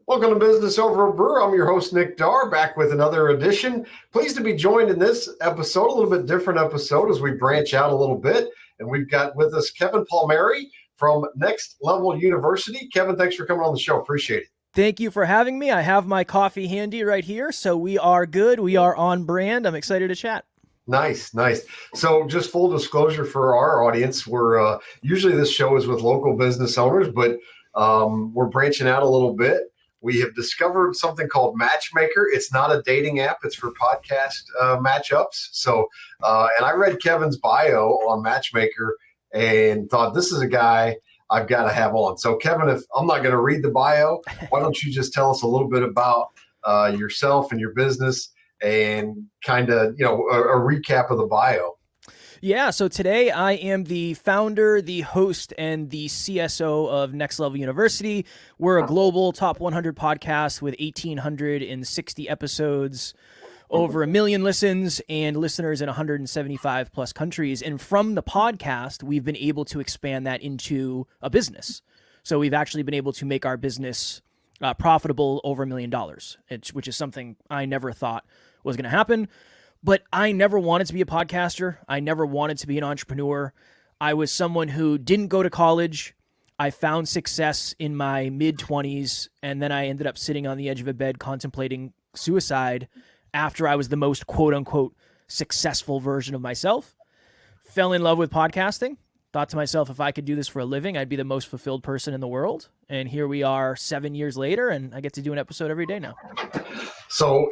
Welcome to Business Over a Brew. I'm your host, Nick Darr, back with another edition. Pleased to be joined in this episode, a little bit different episode as we branch out a little bit. And we've got with us Kevin Palmieri from Level Univeristy. Kevin, thanks for coming on the show. Appreciate it. Thank you for having me. I have my coffee handy right here, so we are good. We are on brand. I'm excited to chat. Nice. So just full disclosure for our audience, we're usually this show is with local business owners, but we're branching out a little bit. We have discovered something called Matchmaker. It's not a dating app. It's for podcast matchups. So, and I read Kevin's bio on Matchmaker and thought this is a guy I've got to have on. So, Kevin, if I'm not going to read the bio, why don't you just tell us a little bit about yourself and your business and kind of, a recap of the bio. Yeah, so today I am the founder, the host, and the CSO of Level Univeristy. We're a global top 100 podcast with 1,860 episodes, over 1 million listens, and listeners in 175 plus countries. And from the podcast, we've been able to expand that into a business. So we've actually been able to make our business profitable over $1 million, which is something I never thought was going to happen. But I never wanted to be a podcaster. I never wanted to be an entrepreneur. I was someone who didn't go to college. I found success in my mid-20s, and then I ended up sitting on the edge of a bed contemplating suicide after I was the most quote-unquote successful version of myself. Fell in love with podcasting. Thought to myself, if I could do this for a living, I'd be the most fulfilled person in the world. And here we are 7 years later, and I get to do an episode every day now. So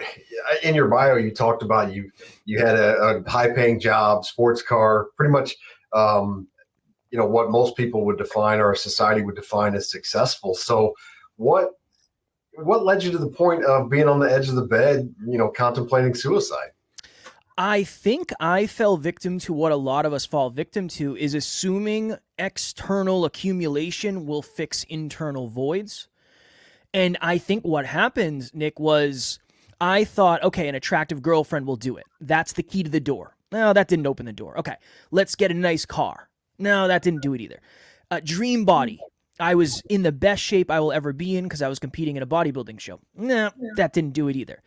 in your bio, you talked about you had a high-paying job, sports car, pretty much, what most people would define or society would define as successful. So what led you to the point of being on the edge of the bed, contemplating suicide? I think I fell victim to what a lot of us fall victim to, is assuming external accumulation will fix internal voids. And I think what happened, Nick, was I thought, okay, an attractive girlfriend will do it. That's the key to the door. No, that didn't open the door. Okay, let's get a nice car. No, that didn't do it either. Dream body. I was in the best shape I will ever be in because I was competing in a bodybuilding show. No, that didn't do it either.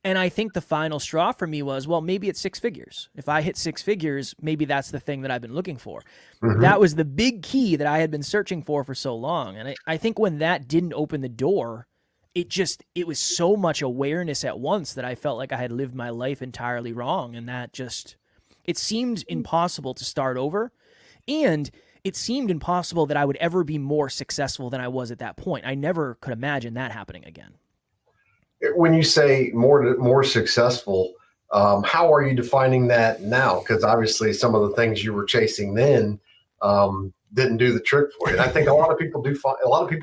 And I think the final straw for me was, well, maybe it's 6 figures. If I hit 6 figures, maybe that's the thing that I've been looking for. Mm-hmm. That was the big key that I had been searching for so long. And I think when that didn't open the door, it was so much awareness at once that I felt like I had lived my life entirely wrong. And it seemed impossible to start over. And it seemed impossible that I would ever be more successful than I was at that point. I never could imagine that happening again. When you say more successful, how are you defining that now? Because obviously some of the things you were chasing then didn't do the trick for you. And I think a lot of people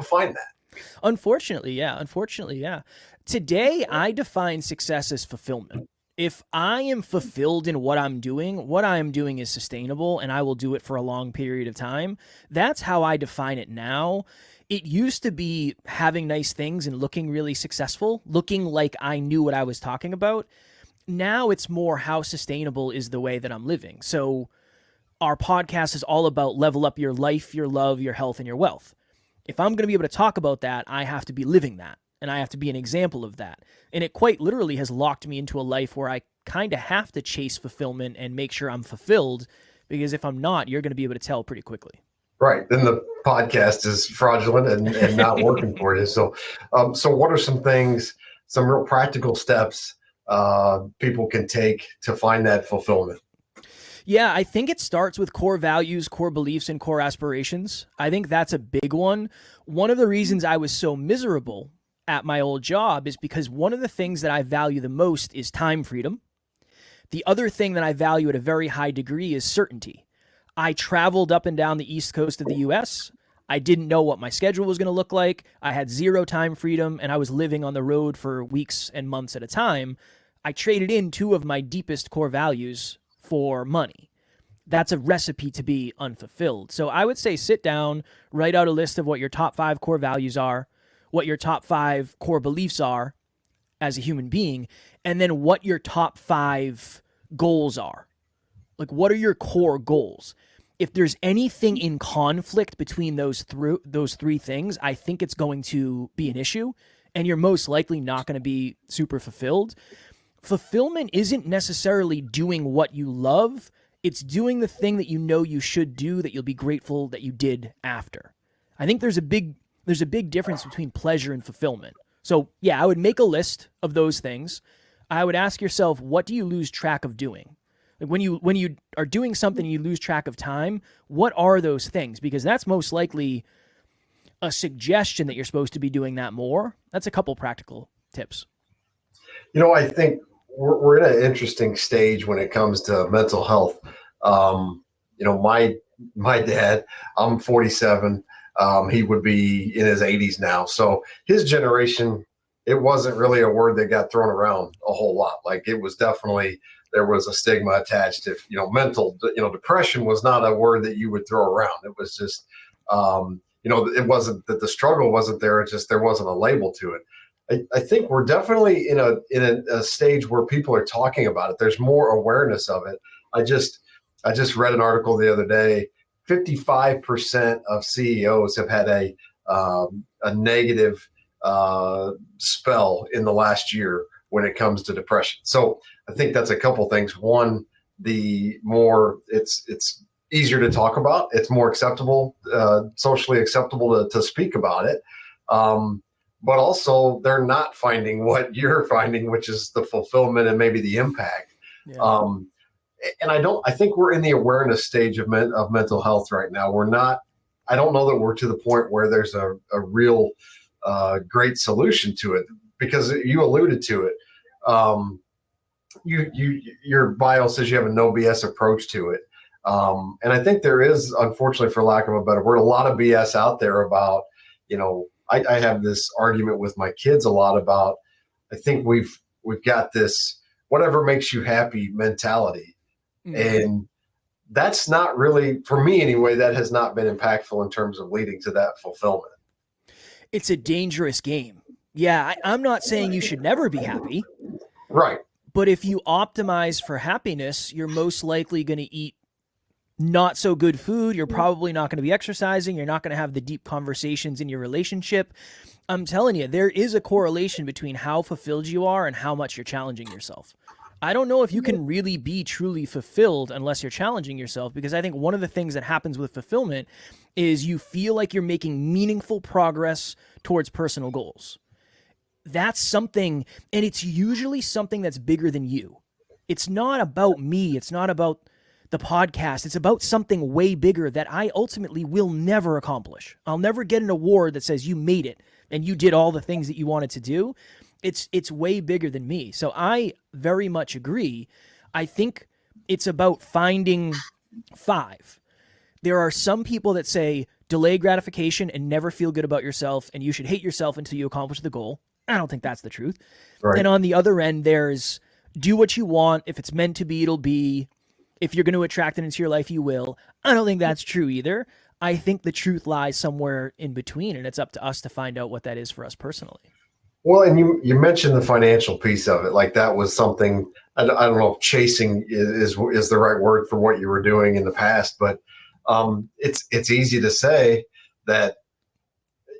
find that. Unfortunately, yeah. Today, I define success as fulfillment. If I am fulfilled in what I'm doing is sustainable, and I will do it for a long period of time. That's how I define it now. It used to be having nice things and looking really successful, looking like I knew what I was talking about. Now it's more how sustainable is the way that I'm living. So our podcast is all about level up your life, your love, your health, and your wealth. If I'm going to be able to talk about that, I have to be living that, and I have to be an example of that. And it quite literally has locked me into a life where I kind of have to chase fulfillment and make sure I'm fulfilled, because if I'm not, you're going to be able to tell pretty quickly. Right. Then the podcast is fraudulent and not working for you. So what are some things, some real practical steps people can take to find that fulfillment? Yeah, I think it starts with core values, core beliefs, and core aspirations. I think that's a big one. One of the reasons I was so miserable at my old job is because one of the things that I value the most is time freedom. The other thing that I value at a very high degree is certainty. I traveled up and down the East Coast of the U.S. I didn't know what my schedule was going to look like. I had zero time freedom, and I was living on the road for weeks and months at a time. I traded in 2 of my deepest core values for money. That's a recipe to be unfulfilled. So I would say sit down, write out a list of what your top 5 core values are, what your top 5 core beliefs are as a human being, and then what your top 5 goals are. Like, what are your core goals? If there's anything in conflict between those 3 things, I think it's going to be an issue. and you're most likely not going to be super fulfilled. Fulfillment isn't necessarily doing what you love. It's doing the thing that you know you should do that you'll be grateful that you did after. I think there's a big difference between pleasure and fulfillment. So, yeah, I would make a list of those things. I would ask yourself, what do you lose track of doing? Like when you are doing something and you lose track of time, what are those things? Because that's most likely a suggestion that you're supposed to be doing that more. That's a couple practical tips. I think we're in an interesting stage when it comes to mental health. My dad, I'm 47. He would be in his 80s now. So his generation, it wasn't really a word that got thrown around a whole lot. Like it was definitely, there was a stigma attached. If, mental, depression was not a word that you would throw around. It was just, it wasn't that the struggle wasn't there. It's just, there wasn't a label to it. I think we're definitely in a stage where people are talking about it. There's more awareness of it. I just read an article the other day. 55% of CEOs have had a negative spell in the last year when it comes to depression. So I think that's a couple things. One, the more it's easier to talk about. It's more acceptable, socially acceptable to speak about it. But also they're not finding what you're finding, which is the fulfillment and maybe the impact. Yeah. And I think we're in the awareness stage of mental health right now. I don't know that we're to the point where there's a real great solution to it, because you alluded to it. Your bio says you have a no BS approach to it. And I think there is, unfortunately, for lack of a better word, a lot of BS out there about, I have this argument with my kids a lot about, I think we've got this whatever makes you happy mentality. Mm-hmm. And that's not really, for me anyway, that has not been impactful in terms of leading to that fulfillment. It's a dangerous game. Yeah, I'm not saying you should never be happy. Right. But if you optimize for happiness, you're most likely going to eat not so good food. You're probably not going to be exercising. You're not going to have the deep conversations in your relationship. I'm telling you, there is a correlation between how fulfilled you are and how much you're challenging yourself. I don't know if you can really be truly fulfilled unless you're challenging yourself, because I think one of the things that happens with fulfillment is you feel like you're making meaningful progress towards personal goals. That's something, and it's usually something that's bigger than you. It's not about me. It's not about the podcast. It's about something way bigger that I ultimately will never accomplish. I'll never get an award that says you made it and you did all the things that you wanted to do. It's way bigger than me. So I very much agree. I think it's about finding 5. There are some people that say delay gratification and never feel good about yourself, and you should hate yourself until you accomplish the goal. I don't think that's the truth. Right. And on the other end, there's do what you want. If it's meant to be, it'll be. If you're going to attract it into your life, you will. I don't think that's true either. I think the truth lies somewhere in between, and it's up to us to find out what that is for us personally. Well, and you mentioned the financial piece of it. Like that was something, I don't know if chasing is the right word for what you were doing in the past, but it's easy to say that,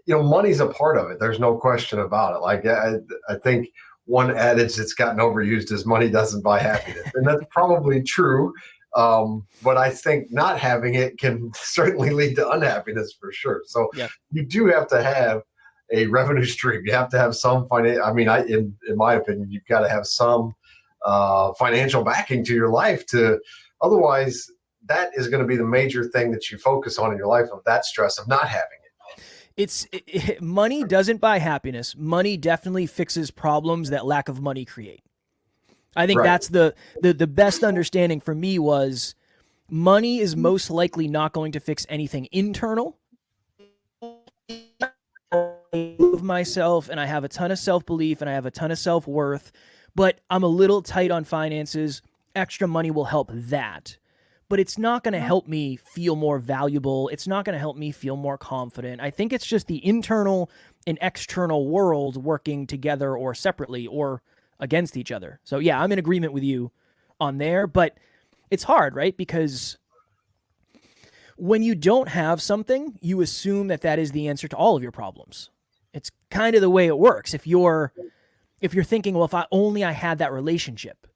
money's a part of it. There's no question about it. Like I think one adage that's gotten overused is money doesn't buy happiness. And that's probably true. But I think not having it can certainly lead to unhappiness for sure. So yeah. You do have to have a revenue stream. You have to have some in my opinion, you've got to have some financial backing to your life otherwise that is going to be the major thing that you focus on in your life, of that stress of not having it. Money doesn't buy happiness. Money definitely fixes problems that lack of money create. I think that's the best understanding for me was money is most likely not going to fix anything internal. I love myself and I have a ton of self-belief and I have a ton of self-worth, but I'm a little tight on finances. Extra money will help that. But it's not going to help me feel more valuable. It's not going to help me feel more confident. I think it's just the internal and external world working together or separately or against each other. So yeah, I'm in agreement with you on there, but it's hard, right? Because when you don't have something, you assume that is the answer to all of your problems. It's kind of the way it works. If you're thinking, well, if I had that relationship,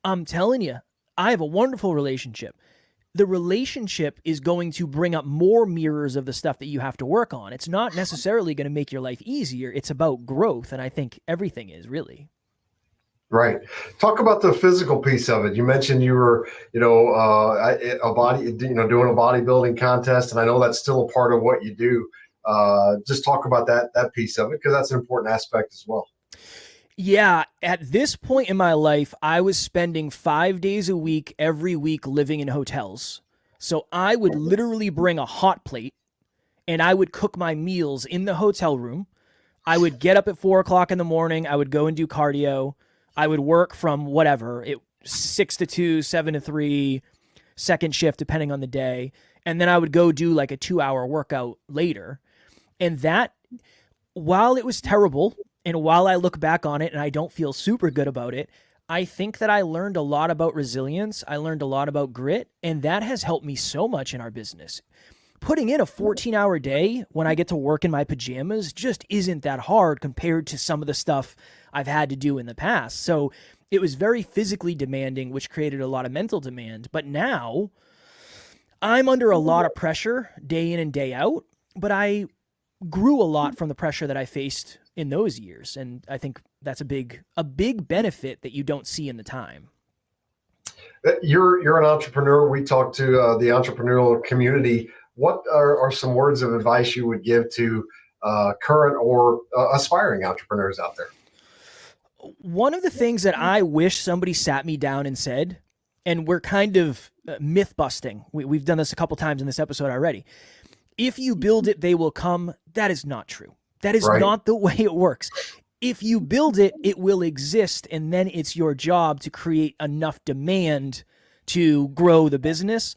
I'm telling you, I have a wonderful relationship. The relationship is going to bring up more mirrors of the stuff that you have to work on. It's not necessarily going to make your life easier. It's about growth. And I think everything is really. Right. Talk about the physical piece of it. You mentioned you were, doing a bodybuilding contest, and I know that's still a part of what you do. Just talk about that piece of it, because that's an important aspect as well. Yeah, at this point in my life, I was spending 5 days a week, every week, living in hotels. So I would literally bring a hot plate and I would cook my meals in the hotel room. I would get up at 4 o'clock in the morning. I would go and do cardio. I would work from 6 to 2, 7 to 3, second shift, depending on the day. And then I would go do like a 2-hour workout later. And that, while it was terrible, and while I look back on it and I don't feel super good about it, I think that I learned a lot about resilience. I learned a lot about grit, and that has helped me so much in our business. Putting in a 14-hour day when I get to work in my pajamas just isn't that hard compared to some of the stuff I've had to do in the past. So it was very physically demanding, which created a lot of mental demand. But now I'm under a lot of pressure day in and day out, but I grew a lot from the pressure that I faced in those years. And I think that's a big benefit that you don't see in the time. You're an entrepreneur. We talk to the entrepreneurial community. What are some words of advice you would give to current or aspiring entrepreneurs out there? One of the things that I wish somebody sat me down and said, and we're kind of myth busting. We've done this a couple times in this episode already. If you build it, they will come. That is not true. That is not the way it works. If you build it, it will exist, and then it's your job to create enough demand to grow the business.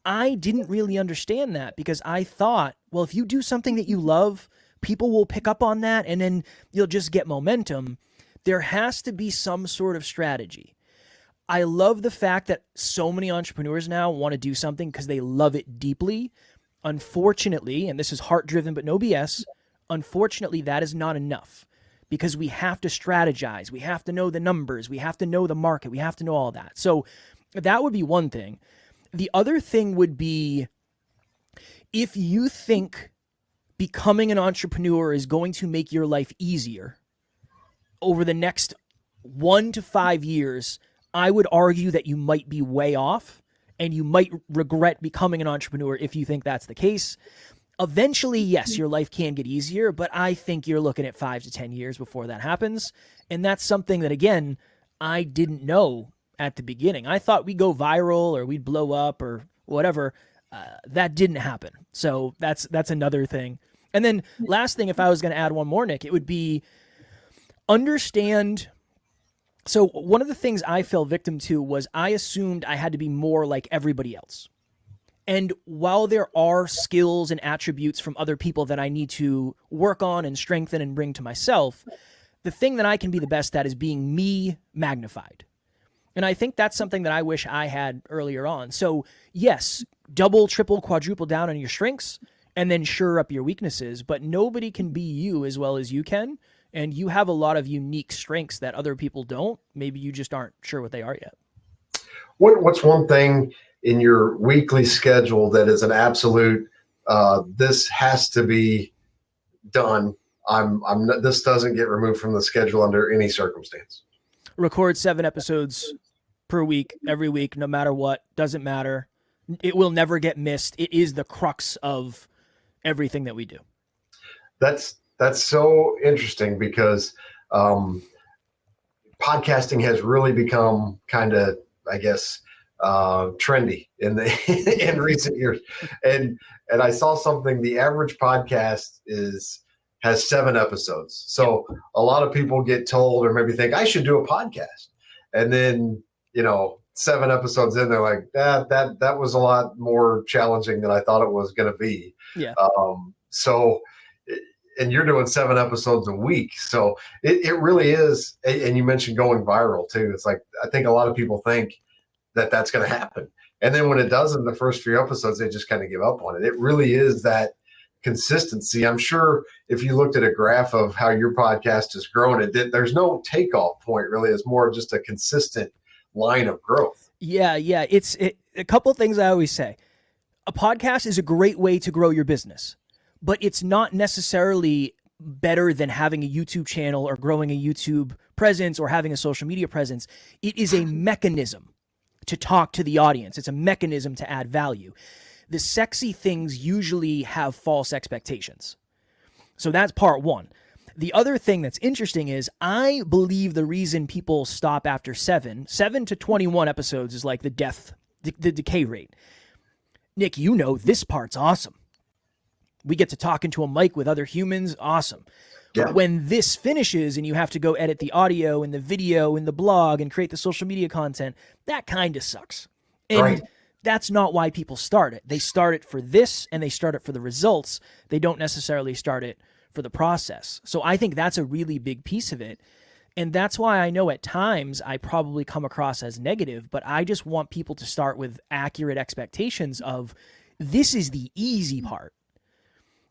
I didn't really understand that because I thought, well, if you do something that you love, people will pick up on that, and then you'll just get momentum. There has to be some sort of strategy. I love the fact that so many entrepreneurs now want to do something because they love it deeply. Unfortunately, and this is heart-driven but no BS, unfortunately, that is not enough because we have to strategize. We have to know the numbers. We have to know the market. We have to know all that. So that would be one thing. The other thing would be, if you think becoming an entrepreneur is going to make your life easier over the next 1 to 5 years, I would argue that you might be way off and you might regret becoming an entrepreneur if you think that's the case. Eventually, yes, your life can get easier, but I think you're looking at 5 to 10 years before that happens. And that's something that, again, I didn't know at the beginning. I thought we'd go viral or we'd blow up or whatever. That didn't happen. So that's another thing. And then last thing, if I was going to add one more, Nick, it would be understand. So one of the things I fell victim to was I assumed I had to be more like everybody else. And while there are skills and attributes from other people that I need to work on and strengthen and bring to myself, the thing that I can be the best at is being me magnified. And I think that's something that I wish I had earlier on. So yes, double, triple, quadruple down on your strengths and then shore up your weaknesses, but nobody can be you as well as you can. And you have a lot of unique strengths that other people don't. Maybe you just aren't sure what they are yet. What's one thing in your weekly schedule that is an absolute, this has to be done? This doesn't get removed from the schedule under any circumstance. Record 7 episodes per week, every week, no matter what. Doesn't matter. It will never get missed. It is the crux of everything that we do. That's so interesting because podcasting has really become kind of, I guess, trendy in recent years. And I saw something, the average podcast has 7 episodes. So a lot of people get told or maybe think I should do a podcast. And then, 7 episodes in, they're like, that was a lot more challenging than I thought it was going to be. Yeah. And you're doing 7 episodes a week. So it really is. And you mentioned going viral too. It's like, I think a lot of people think that that's going to happen. And then when it doesn't, the first few episodes, they just kind of give up on it. It really is that consistency. I'm sure if you looked at a graph of how your podcast has grown, there's no takeoff point really. It's more just a consistent line of growth. Yeah. A couple of things I always say. A podcast is a great way to grow your business, but it's not necessarily better than having a YouTube channel or growing a YouTube presence or having a social media presence. It is a mechanism to talk to the audience. It's a mechanism to add value. The sexy things usually have false expectations. So that's part one. The other thing that's interesting is I believe the reason people stop after 7 to 21 episodes is like the decay rate. Nick, you know this part's awesome. We get to talk into a mic with other humans. Awesome. Yeah. But when this finishes and you have to go edit the audio and the video and the blog and create the social media content, that kind of sucks. And right. That's not why people start it. They start it for this and they start it for the results. They don't necessarily start it for the process. So I think that's a really big piece of it. And that's why I know at times I probably come across as negative, but I just want people to start with accurate expectations of this is the easy part.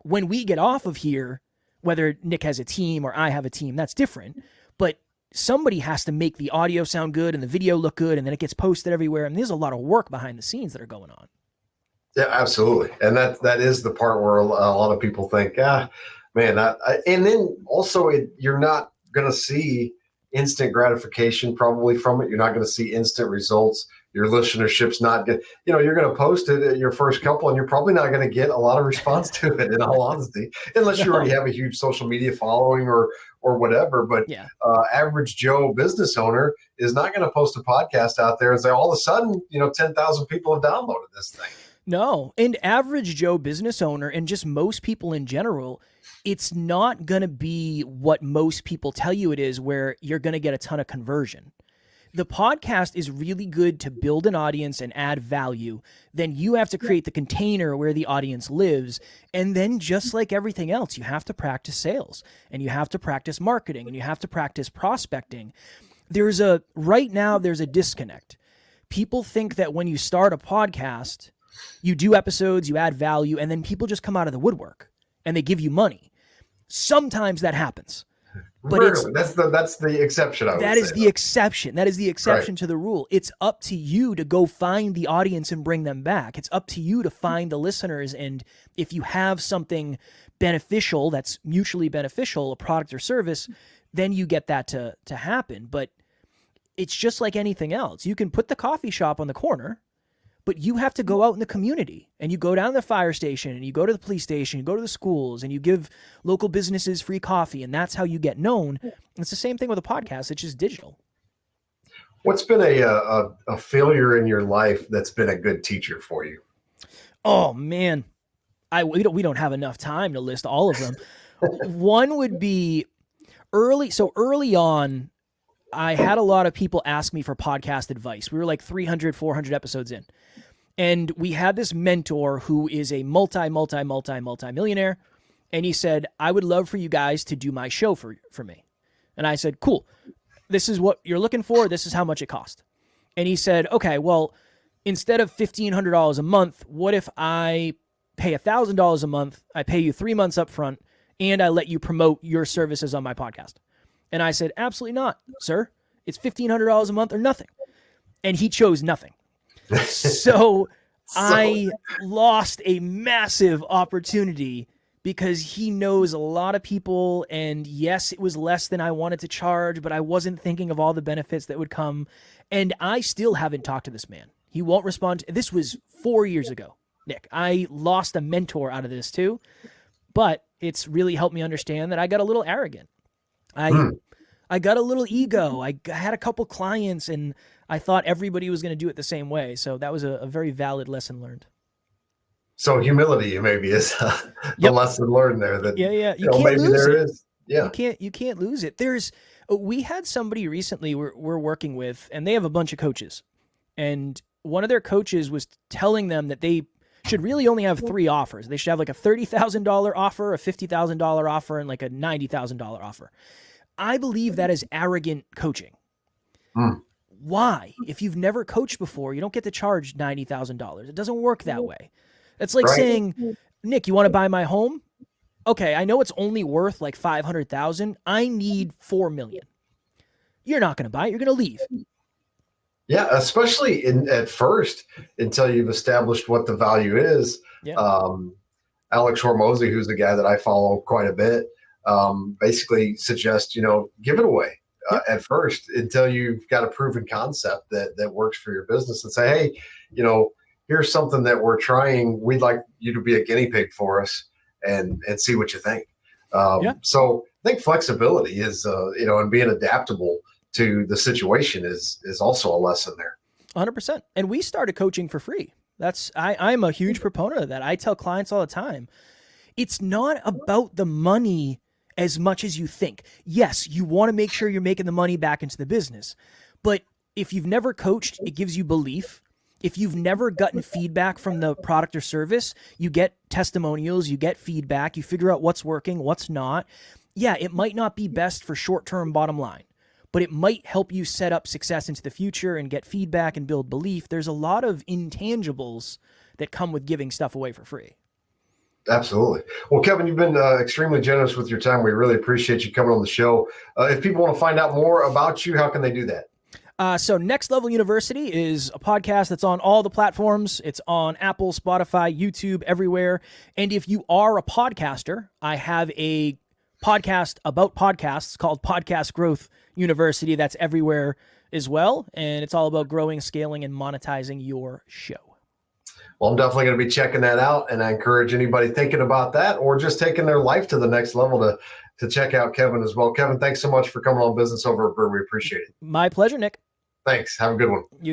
When we get off of here, whether Nick has a team or I have a team, that's different. But somebody has to make the audio sound good and the video look good, and then it gets posted everywhere. And there's a lot of work behind the scenes that are going on. Yeah, absolutely. And that is the part where a lot of people think, and then also you're not going to see instant gratification probably from it. You're not going to see instant results. Your listenership's not good. You're going to post it at your first couple and you're probably not going to get a lot of response to it, in all honesty, unless you already have a huge social media following or whatever. But average Joe business owner is not going to post a podcast out there and say all of a sudden, 10,000 people have downloaded this thing. No. And average Joe business owner and just most people in general, it's not going to be what most people tell you it is, where you're going to get a ton of conversion. The podcast is really good to build an audience and add value. Then you have to create the container where the audience lives. And then just like everything else, you have to practice sales and you have to practice marketing and you have to practice prospecting. Right now there's a disconnect. People think that when you start a podcast, you do episodes, you add value, and then people just come out of the woodwork and they give you money. Sometimes that happens. But that's the exception. That is the exception. That is the exception to the rule. It's up to you to go find the audience and bring them back. It's up to you to find the listeners. And if you have something beneficial that's mutually beneficial, a product or service, then you get that to happen. But it's just like anything else. You can put the coffee shop on the corner, but you have to go out in the community and you go down to the fire station and you go to the police station, you go to the schools and you give local businesses free coffee. And that's how you get known. It's the same thing with a podcast. It's just digital. What's been a failure in your life that's been a good teacher for you? Oh man, we don't have enough time to list all of them. One would be early. So early on, I had a lot of people ask me for podcast advice. We were like 300, 400 episodes in. And we had this mentor who is a multi-millionaire. And he said, I would love for you guys to do my show for me. And I said, cool. This is what you're looking for. This is how much it cost. And he said, okay, well, instead of $1,500 a month, what if I pay $1,000 a month? I pay you 3 months up front and I let you promote your services on my podcast. And I said, absolutely not, sir. It's $1,500 a month or nothing. And he chose nothing. So I lost a massive opportunity because he knows a lot of people. And yes, it was less than I wanted to charge, but I wasn't thinking of all the benefits that would come. And I still haven't talked to this man. He won't respond. This was 4 years ago, Nick. I lost a mentor out of this too, but it's really helped me understand that I got a little arrogant. I got a little ego. I had a couple clients and I thought everybody was going to do it the same way. So that was a very valid lesson learned. So humility maybe is the lesson learned there. That you can't maybe lose there it. is. Yeah, you can't lose it. We had somebody recently we're working with, and they have a bunch of coaches, and one of their coaches was telling them that they should really only have 3 offers. They should have like a $30,000 offer, a $50,000 offer, and like a $90,000 offer. I believe that is arrogant coaching. Why? If you've never coached before, you don't get to charge $90,000. It doesn't work that way. It's like saying, Nick, you want to buy my home? Okay, I know it's only worth like 500,000. I need 4 million. You're not going to buy it. You're going to leave. Yeah, especially at first until you've established what the value is. Yeah. Alex Hormozy, who's the guy that I follow quite a bit, basically suggests, give it away at first until you've got a proven concept that works for your business, and say, hey, here's something that we're trying. We'd like you to be a guinea pig for us and see what you think. So I think flexibility is, and being adaptable to the situation is also a lesson there. 100%. And we started coaching for free. I'm a huge proponent of that. I tell clients all the time, it's not about the money as much as you think. Yes, you want to make sure you're making the money back into the business. But if you've never coached, it gives you belief. If you've never gotten feedback from the product or service, you get testimonials, you get feedback, you figure out what's working, what's not. Yeah, it might not be best for short-term bottom line, but it might help you set up success into the future and get feedback and build belief. There's a lot of intangibles that come with giving stuff away for free. Absolutely. Well, Kevin, you've been extremely generous with your time. We really appreciate you coming on the show. If people want to find out more about you, how can they do that? So Next Level University is a podcast that's on all the platforms. It's on Apple, Spotify, YouTube, everywhere. And if you are a podcaster, I have a podcast about podcasts called Podcast Growth University. That's everywhere as well. And it's all about growing, scaling, and monetizing your show. Well, I'm definitely going to be checking that out. And I encourage anybody thinking about that or just taking their life to the next level to check out Kevin as well. Kevin, thanks so much for coming on Business Over at Brew. We appreciate it. My pleasure, Nick. Thanks. Have a good one. You